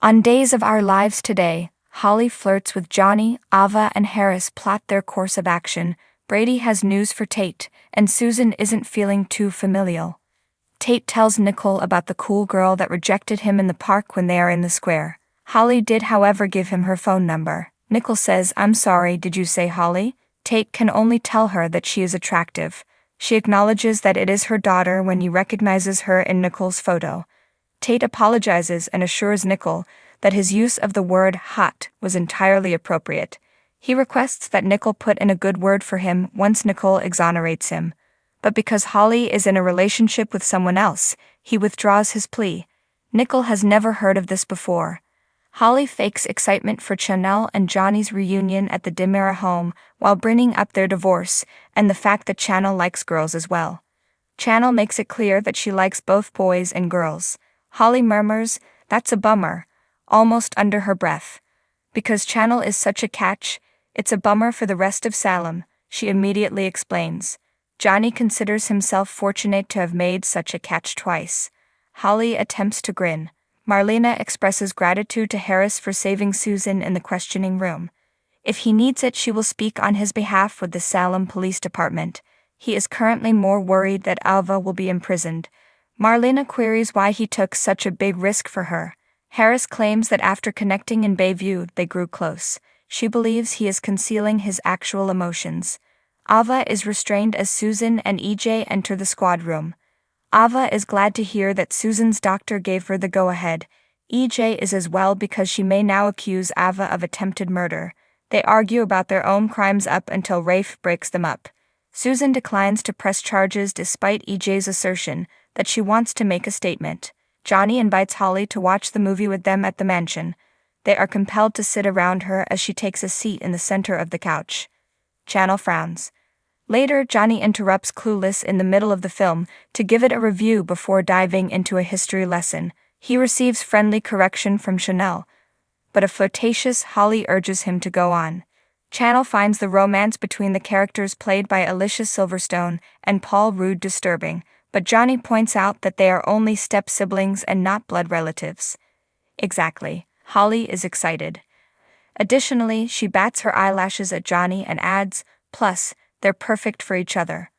On Days of Our Lives Today, Holly flirts with Johnny, Ava and Harris plot their course of action. Brady has news for Tate, and Susan isn't feeling too familial. Tate tells Nicole about the cool girl that rejected him in the park when they are in the square. Holly did, however, give him her phone number. Nicole says, "I'm sorry, did you say Holly?" Tate can only tell her that she is attractive. She acknowledges that it is her daughter when he recognizes her in Nicole's photo. Tate apologizes and assures Nicole that his use of the word hot was entirely appropriate. He requests that Nicole put in a good word for him once Nicole exonerates him. But because Holly is in a relationship with someone else, he withdraws his plea. Nicole has never heard of this before. Holly fakes excitement for Chanel and Johnny's reunion at the Demira home while bringing up their divorce and the fact that Chanel likes girls as well. Chanel makes it clear that she likes both boys and girls. Holly murmurs, "That's a bummer," almost under her breath. Because Chanel is such a catch, it's a bummer for the rest of Salem, she immediately explains. Johnny considers himself fortunate to have made such a catch twice. Holly attempts to grin. Marlena expresses gratitude to Harris for saving Susan in the questioning room. If he needs it, she will speak on his behalf with the Salem Police Department. He is currently more worried that Alva will be imprisoned. Marlena queries why he took such a big risk for her. Harris claims that after connecting in Bayview, they grew close. She believes he is concealing his actual emotions. Ava is restrained as Susan and EJ enter the squad room. Ava is glad to hear that Susan's doctor gave her the go-ahead. EJ is as well because she may now accuse Ava of attempted murder. They argue about their own crimes up until Rafe breaks them up. Susan declines to press charges despite EJ's assertion that she wants to make a statement. Johnny invites Holly to watch the movie with them at the mansion. They are compelled to sit around her as she takes a seat in the center of the couch. Chanel frowns. Later, Johnny interrupts Clueless in the middle of the film to give it a review before diving into a history lesson. He receives friendly correction from Chanel, but a flirtatious Holly urges him to go on. Chanel finds the romance between the characters played by Alicia Silverstone and Paul Rudd disturbing, but Johnny points out that they are only step-siblings and not blood relatives. Exactly. Holly is excited. Additionally, she bats her eyelashes at Johnny and adds, "Plus, they're perfect for each other."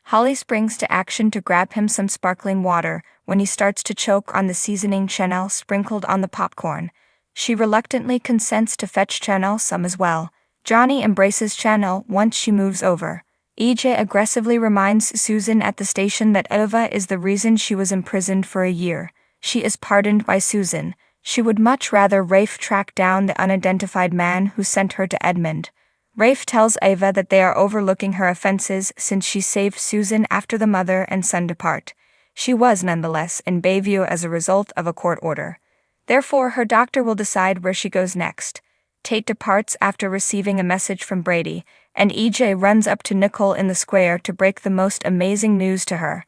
Holly springs to action to grab him some sparkling water when he starts to choke on the seasoning Chanel sprinkled on the popcorn. She reluctantly consents to fetch Chanel some as well. Johnny embraces Chanel once she moves over. EJ aggressively reminds Susan at the station that Ava is the reason she was imprisoned for a year. She is pardoned by Susan. She would much rather Rafe track down the unidentified man who sent her to Edmond. Rafe tells Ava that they are overlooking her offenses since she saved Susan after the mother and son depart. She was nonetheless in Bayview as a result of a court order. Therefore, her doctor will decide where she goes next. Tate departs after receiving a message from Brady, and EJ runs up to Nicole in the square to break the most amazing news to her.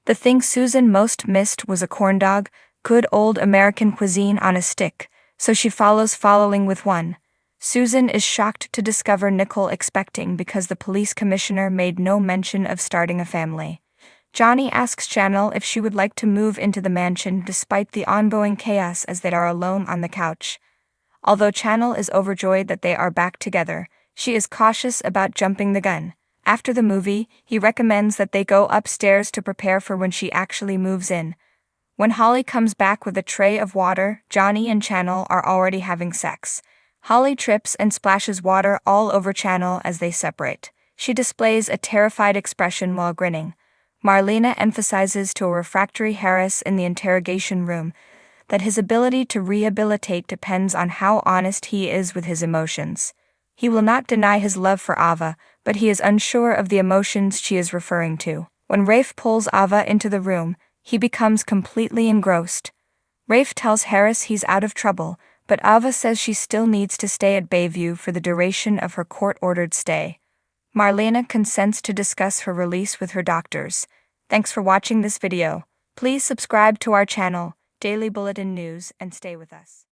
The thing Susan most missed was a corn dog, good old American cuisine on a stick, so she follows following with one. Susan is shocked to discover Nicole expecting because the police commissioner made no mention of starting a family. Johnny asks Chanel if she would like to move into the mansion despite the ongoing chaos as they are alone on the couch. Although Chanel is overjoyed that they are back together, she is cautious about jumping the gun. After the movie, he recommends that they go upstairs to prepare for when she actually moves in. When Holly comes back with a tray of water, Johnny and Chanel are already having sex. Holly trips and splashes water all over Chanel as they separate. She displays a terrified expression while grinning. Marlena emphasizes to a refractory Harris in the interrogation room that his ability to rehabilitate depends on how honest he is with his emotions. He will not deny his love for Ava, but he is unsure of the emotions she is referring to. When Rafe pulls Ava into the room, he becomes completely engrossed. Rafe tells Harris he's out of trouble, but Ava says she still needs to stay at Bayview for the duration of her court-ordered stay. Marlena consents to discuss her release with her doctors. Thanks for watching this video. Please subscribe to our channel, Daily Bulletin News, and stay with us.